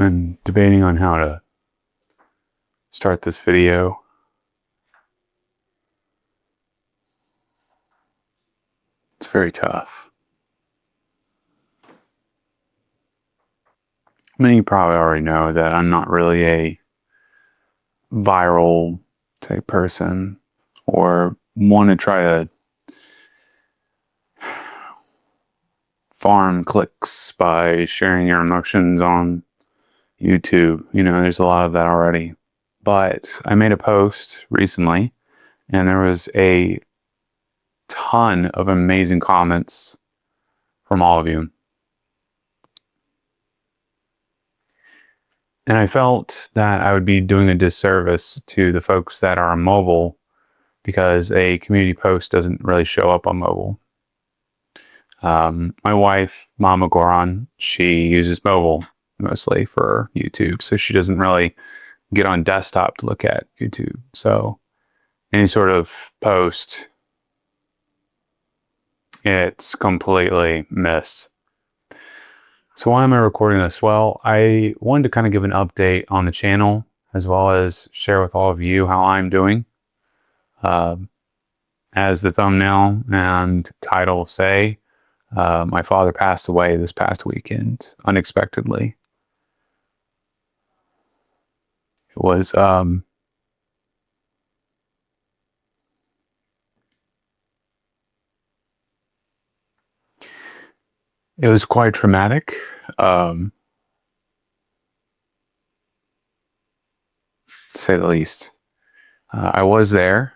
I'm debating on how to start this video. It's very tough. Many of you probably already know that I'm not really a viral type person or want to try to farm clicks by sharing your emotions on YouTube. You know, there's a lot of that already. But I made a post recently and there was a ton of amazing comments from all of you. And I felt that I would be doing a disservice to the folks that are on mobile because a community post doesn't really show up on mobile. My wife, Mama Goran, she uses mobile mostly for YouTube, so she doesn't really get on desktop to look at YouTube. So any sort of post, it's completely missed. So why am I recording this? Well, I wanted to kind of give an update on the channel as well as share with all of you how I'm doing. As the thumbnail and title say, my father passed away this past weekend unexpectedly. It was quite traumatic. To say the least. I was there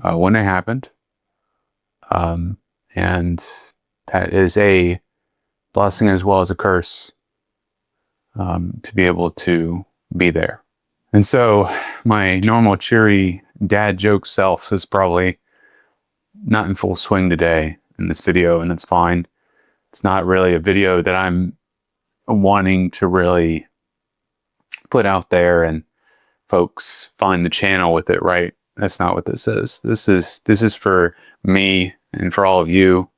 when it happened. And that is a blessing as well as a curse, to be able to be there. And so my normal cheery dad joke self is probably not in full swing today in this video, and that's fine. It's not really a video that I'm wanting to really put out there and folks find the channel with it, right? That's not what this is. This is for me and for all of you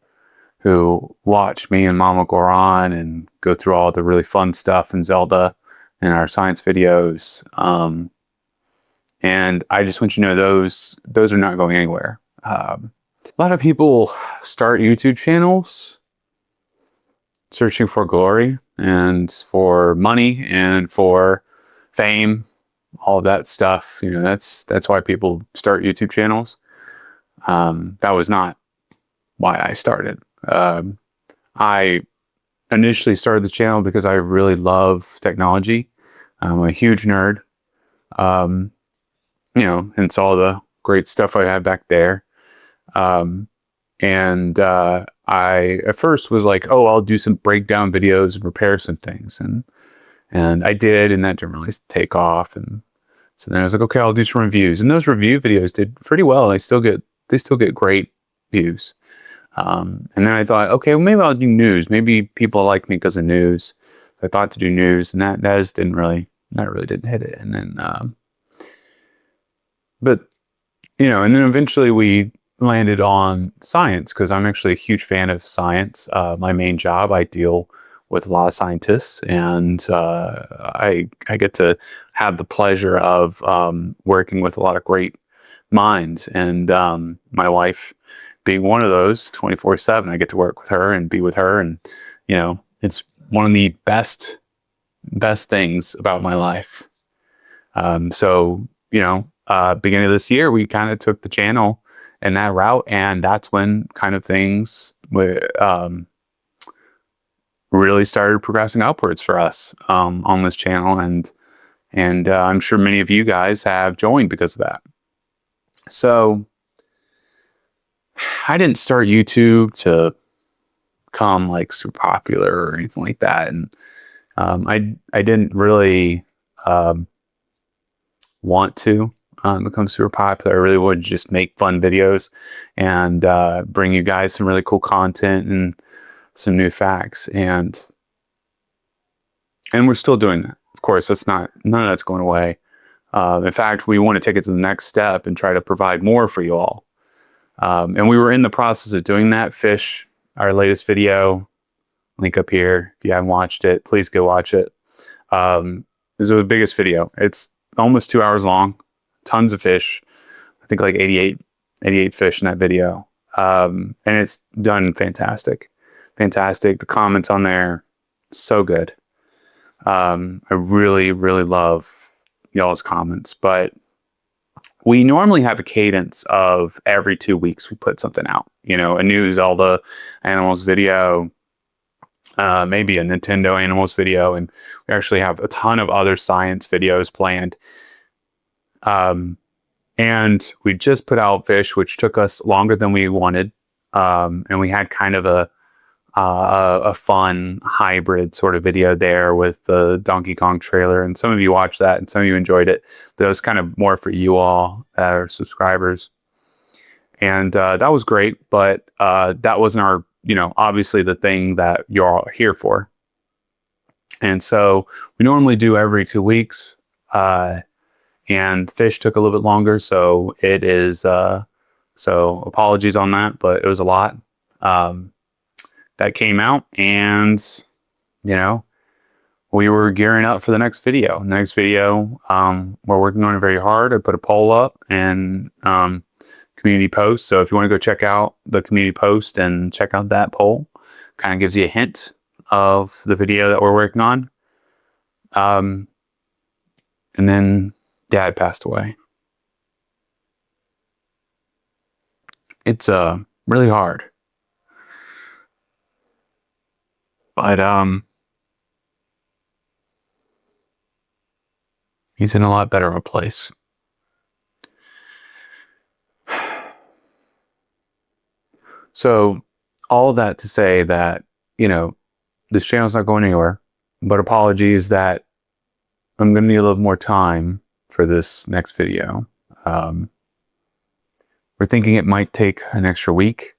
who watch me and Mama Goran and go through all the really fun stuff in Zelda and our science videos. And I just want you to know those are not going anywhere. A lot of people start YouTube channels searching for glory and for money and for fame, all of that stuff. You know, that's why people start YouTube channels. That was not why I started. I initially started this channel because I really love technology. I'm a huge nerd. You know, and it's all the great stuff I had back there. I at first was like, oh, I'll do some breakdown videos and repair some things. And I did, and that didn't really take off. And so then I was like, okay, I'll do some reviews. And those review videos did pretty well. They still get great views. And then I thought, okay, well, maybe I'll do news. Maybe people like me because of news. So I thought to do news, and that just didn't really hit it. And then, but you know, and then eventually we landed on science because I'm actually a huge fan of science. My main job, I deal with a lot of scientists, and I get to have the pleasure of working with a lot of great minds, and my wife being one of those 24/7. I get to work with her and be with her, and you know, it's one of the best things about my life. So you know, beginning of this year, we kind of took the channel in that route, and that's when kind of things really started progressing upwards for us on this channel, and I'm sure many of you guys have joined because of that. So I didn't start YouTube to become like super popular or anything like that, and I didn't really want to become super popular. I really would just make fun videos and bring you guys some really cool content and some new facts, and we're still doing that. Of course, none of that's going away. In fact, we want to take it to the next step and try to provide more for you all. And we were in the process of doing that. Fish, our latest video, link up here. If you haven't watched it, please go watch it. is the biggest video. It's almost 2 hours long, tons of fish. I think like 88 fish in that video. And it's done fantastic. The comments on there, so good. I really, really love y'all's comments, but we normally have a cadence of every 2 weeks we put something out, you know, a news, all the animals video, maybe a Nintendo animals video, and we actually have a ton of other science videos planned. And we just put out fish, which took us longer than we wanted, and we had kind of a fun hybrid sort of video there with the Donkey Kong trailer, and some of you watched that and some of you enjoyed it. That was kind of more for you all, our subscribers, and that was great, but that wasn't our, you know, obviously the thing that you're all here for. And so we normally do every 2 weeks, and fish took a little bit longer, so it is so apologies on that, but it was a lot that came out, and you know, we were gearing up for the next video. We're working on it very hard. I put a poll up and community post. So if you want to go check out the community post and check out that poll, kind of gives you a hint of the video that we're working on. And then Dad passed away. It's really hard. But he's in a lot better of a place. So all that to say that, you know, this channel's not going anywhere, but apologies that I'm going to need a little more time for this next video. We're thinking it might take an extra week.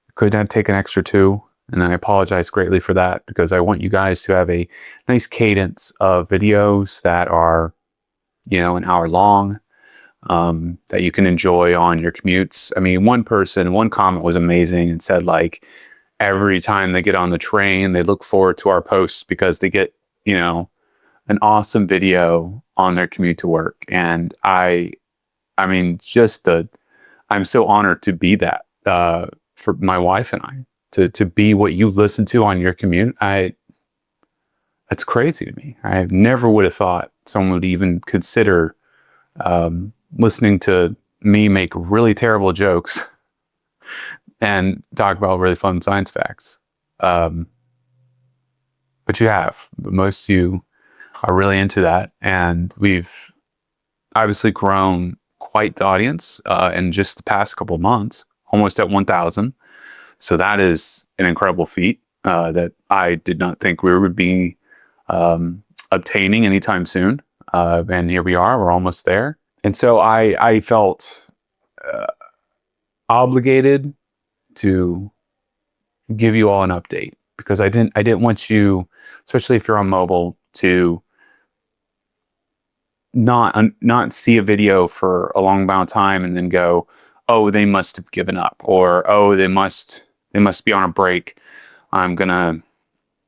It could not take an extra 2. And I apologize greatly for that, because I want you guys to have a nice cadence of videos that are, you know, an hour long, that you can enjoy on your commutes. I mean, one comment was amazing and said, like, every time they get on the train, they look forward to our posts because they get, you know, an awesome video on their commute to work. And I mean, I'm so honored to be that, for my wife and I. To be what you listen to on your commute, that's crazy to me. I never would have thought someone would even consider listening to me make really terrible jokes and talk about really fun science facts. But you have. Most of you are really into that, and we've obviously grown quite the audience in just the past couple of months, almost at 1,000. So that is an incredible feat that I did not think we would be obtaining anytime soon. And here we are, we're almost there. And so I felt obligated to give you all an update, because I didn't want you, especially if you're on mobile, to not see a video for a long amount of time and then go, oh, they must have given up, or oh, they must be on a break, I'm gonna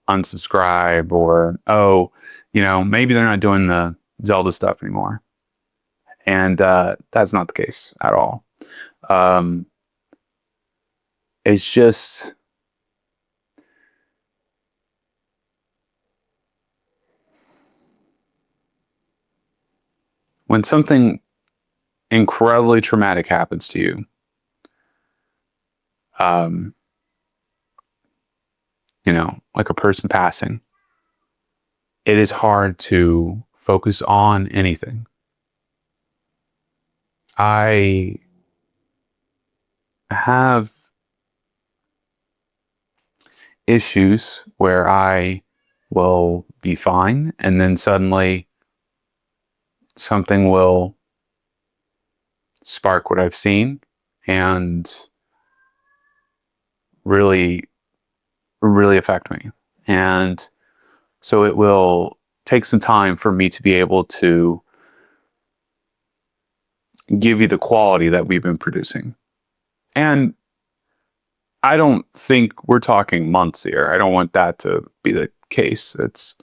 unsubscribe, or oh, you know, maybe they're not doing the Zelda stuff anymore. And that's not the case at all. It's just when something incredibly traumatic happens to you, you know, like a person passing, it is hard to focus on anything. I have issues where I will be fine, and then suddenly something will spark what I've seen and really affect me. And so it will take some time for me to be able to give you the quality that we've been producing. And I don't think we're talking months here. I don't want that to be the case. It's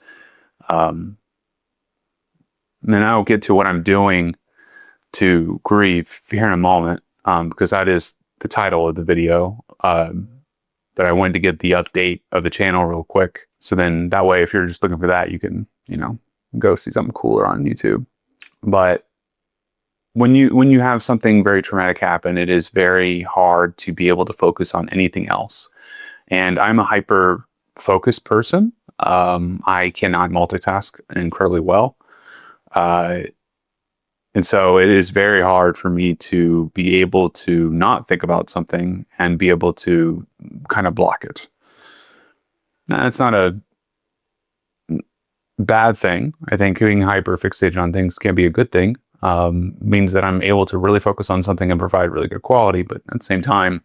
And then I'll get to what I'm doing to grieve here in a moment, because that is the title of the video. But I wanted to get the update of the channel real quick. So then that way, if you're just looking for that, you can, go see something cooler on YouTube. But when you have something very traumatic happen, it is very hard to be able to focus on anything else. And I'm a hyper focused person. I cannot multitask incredibly well. And so it is very hard for me to be able to not think about something and be able to kind of block it. Now, it's not a bad thing. I think being hyper fixated on things can be a good thing. Means that I'm able to really focus on something and provide really good quality, but at the same time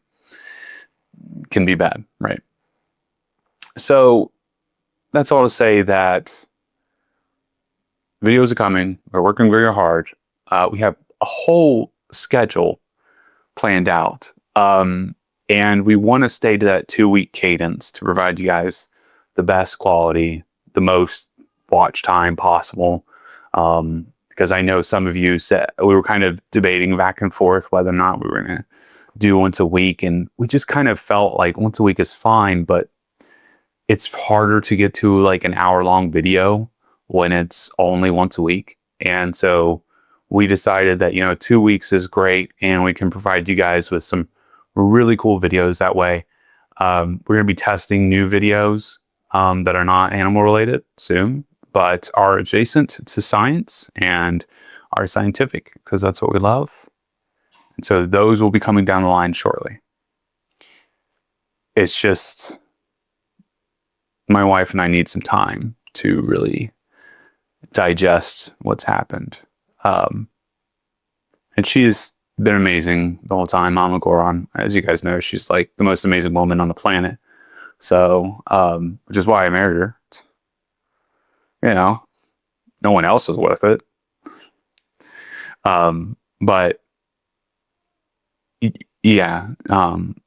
can be bad, right? So that's all to say that videos are coming. We're working very hard. We have a whole schedule planned out. And we want to stay to that 2-week cadence to provide you guys the best quality, the most watch time possible. Because I know some of you said, we were kind of debating back and forth whether or not we were going to do once a week. And we just kind of felt like once a week is fine, but it's harder to get to like an hour-long video when it's only once a week. And so we decided that, 2 weeks is great and we can provide you guys with some really cool videos that way. We're going to be testing new videos that are not animal related soon, but are adjacent to science and are scientific, because that's what we love. And so those will be coming down the line shortly. It's just my wife and I need some time to really digest what's happened. And she's been amazing the whole time. Mama Goron, as you guys know, she's like the most amazing woman on the planet. So, which is why I married her. No one else was worth it. But yeah,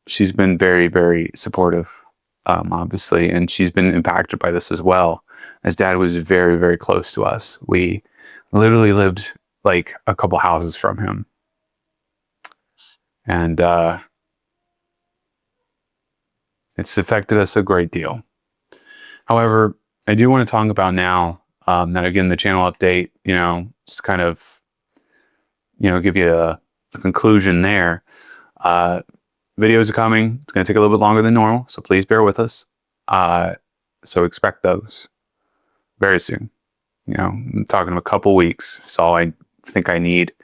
she's been very, very supportive, obviously, and she's been impacted by this as well, as Dad was very, very close to us. We literally lived like a couple houses from him. And it's affected us a great deal. However, I do want to talk about now, that again, the channel update, just kind of, give you a conclusion there. Videos are coming. It's going to take a little bit longer than normal, so please bear with us. So expect those very soon. I'm talking a couple weeks. It's all I think I need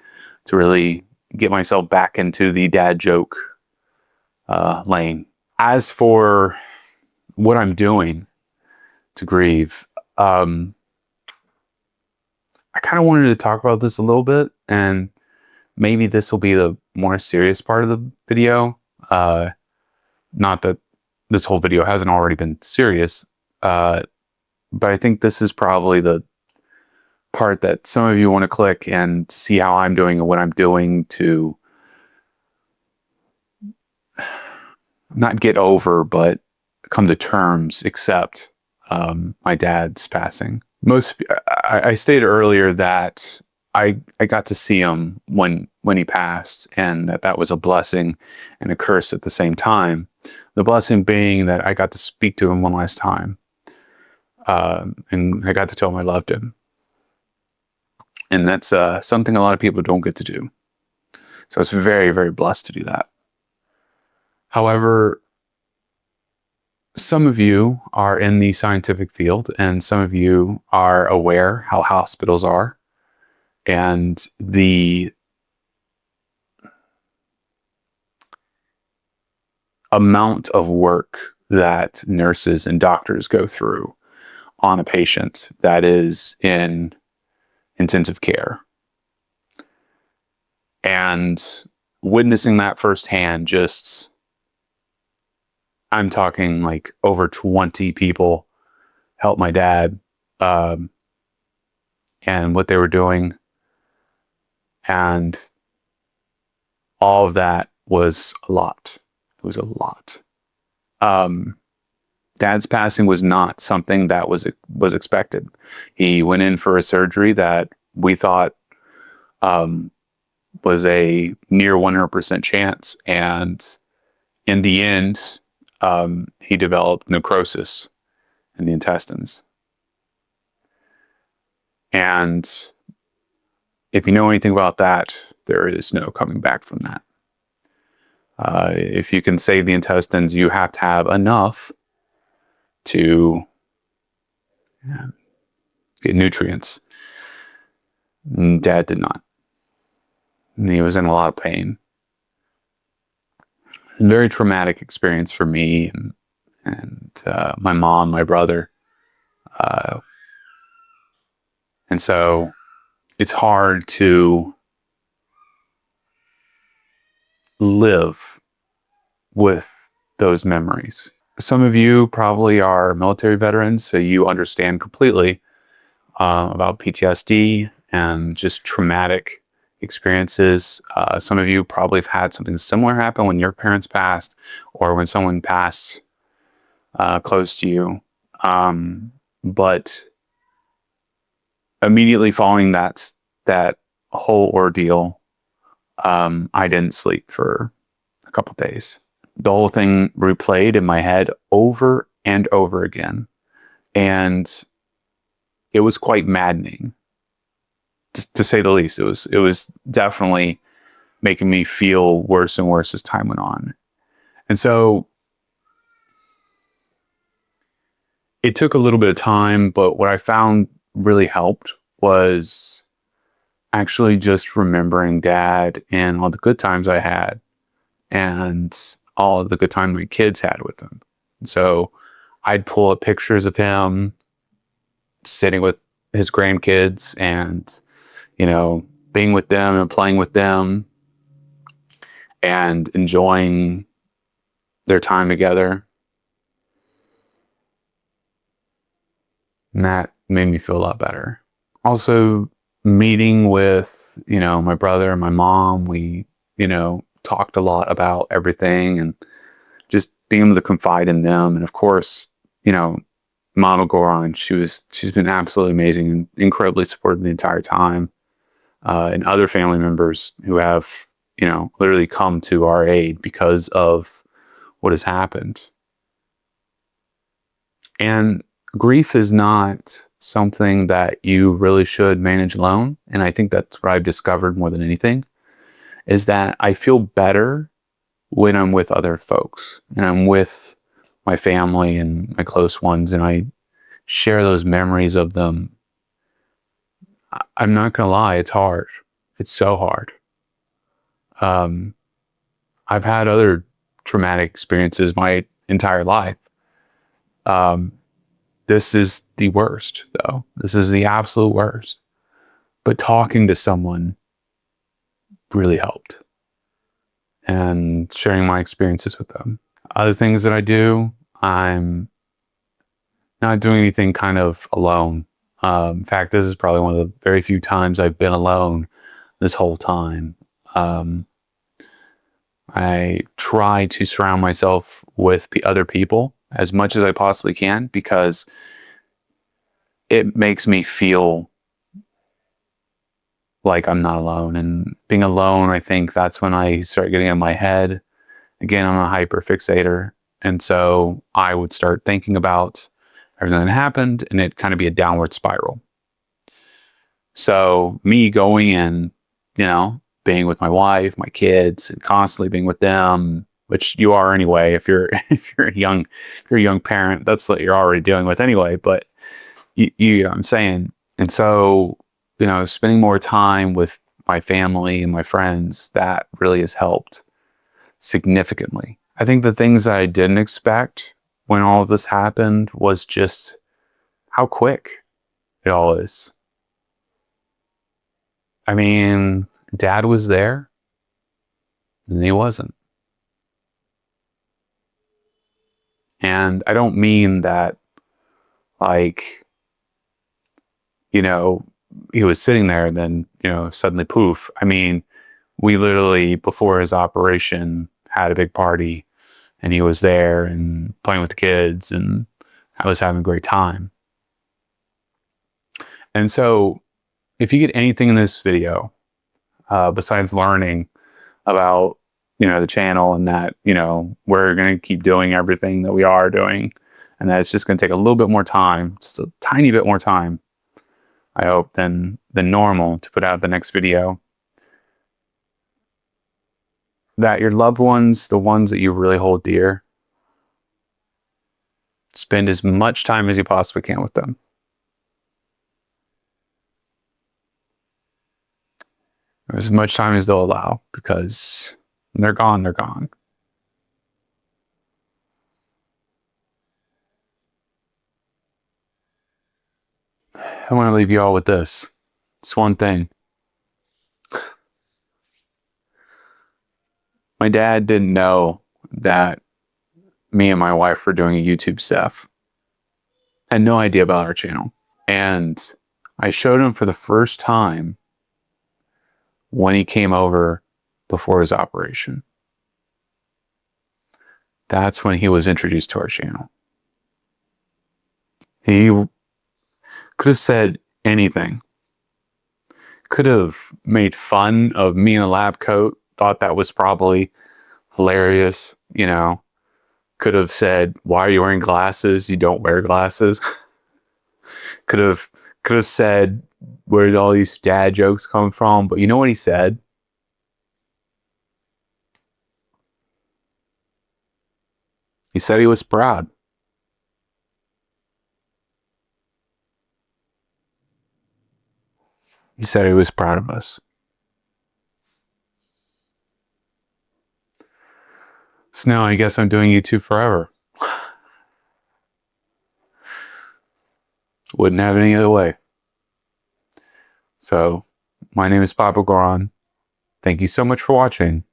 to really get myself back into the dad joke lane. As for what I'm doing to grieve, I kind of wanted to talk about this a little bit, and maybe this will be the more serious part of the video. Not that this whole video hasn't already been serious, but I think this is probably the part that some of you want to click and see how I'm doing and what I'm doing to not get over, but come to terms, accept my dad's passing. I stated earlier that I got to see him when he passed, and that was a blessing and a curse at the same time. The blessing being that I got to speak to him one last time, and I got to tell him I loved him. And that's something a lot of people don't get to do. So I was very, very blessed to do that. However, some of you are in the scientific field, and some of you are aware how hospitals are and the amount of work that nurses and doctors go through on a patient that is in intensive care. And witnessing that firsthand, I'm talking like over 20 people helped my dad, and what they were doing. And all of that was a lot. It was a lot. Dad's passing was not something that was expected. He went in for a surgery that we thought was a near 100% chance. And in the end, he developed necrosis in the intestines. And if you know anything about that, there is no coming back from that. If you can save the intestines, you have to have enough to get nutrients. And Dad did not. And he was in a lot of pain. A very traumatic experience for me and my mom, my brother. And so it's hard to live with those memories. Some of you probably are military veterans, so you understand completely about PTSD and just traumatic experiences. Some of you probably have had something similar happen when your parents passed or when someone passed close to you. But immediately following that whole ordeal, I didn't sleep for a couple days. The whole thing replayed in my head over and over again. And it was quite maddening, to say the least. It was definitely making me feel worse and worse as time went on. And so it took a little bit of time, but what I found really helped was actually just remembering Dad and all the good times I had and all the good time my kids had with him. And so I'd pull up pictures of him sitting with his grandkids and, being with them and playing with them and enjoying their time together. And that made me feel a lot better. Also, meeting with, my brother and my mom, we, talked a lot about everything and just being able to confide in them. And of course, Mama Goran, she's been absolutely amazing and incredibly supportive the entire time. And other family members who have, literally come to our aid because of what has happened. And grief is not something that you really should manage alone. And I think that's what I've discovered more than anything, is that I feel better when I'm with other folks and I'm with my family and my close ones and I share those memories of them. I'm not going to lie, it's hard. It's so hard. I've had other traumatic experiences my entire life. This is the worst, though. This is the absolute worst. But talking to someone really helped. And sharing my experiences with them. Other things that I do, I'm not doing anything kind of alone. In fact, this is probably one of the very few times I've been alone this whole time. I try to surround myself with the other people as much as I possibly can because it makes me feel like I'm not alone. And being alone, I think that's when I start getting in my head. Again, I'm a hyperfixator. And so I would start thinking about everything that happened and it'd kind of be a downward spiral. So me going and, being with my wife, my kids, and constantly being with them, which you are anyway, if you're a young parent, that's what you're already dealing with anyway. But you know what I'm saying? And so, spending more time with my family and my friends, that really has helped significantly. I think the things that I didn't expect when all of this happened was just how quick it all is. I mean, Dad was there and he wasn't. And I don't mean that he was sitting there and then, suddenly poof. I mean, we literally, before his operation, had a big party and he was there and playing with the kids and I was having a great time. And so if you get anything in this video, besides learning about, the channel, and that, we're going to keep doing everything that we are doing, and that it's just going to take a little bit more time, just a tiny bit more time, I hope, than normal to put out the next video, that your loved ones, the ones that you really hold dear, spend as much time as you possibly can with them. As much time as they'll allow, because when they're gone, they're gone. I want to leave you all with this. It's one thing. My dad didn't know that me and my wife were doing YouTube stuff. Had no idea about our channel. And I showed him for the first time when he came over before his operation. That's when he was introduced to our channel. He could have said anything. Could have made fun of me in a lab coat. Thought that was probably hilarious, Could have said, "Why are you wearing glasses? You don't wear glasses." Could have said, "Where did all these dad jokes come from?" But you know what he said? He said he was proud. He said he was proud of us. So now I guess I'm doing YouTube forever. Wouldn't have it any other way. So, my name is Papa Goran. Thank you so much for watching.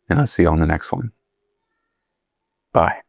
And I'll see you on the next one. Bye.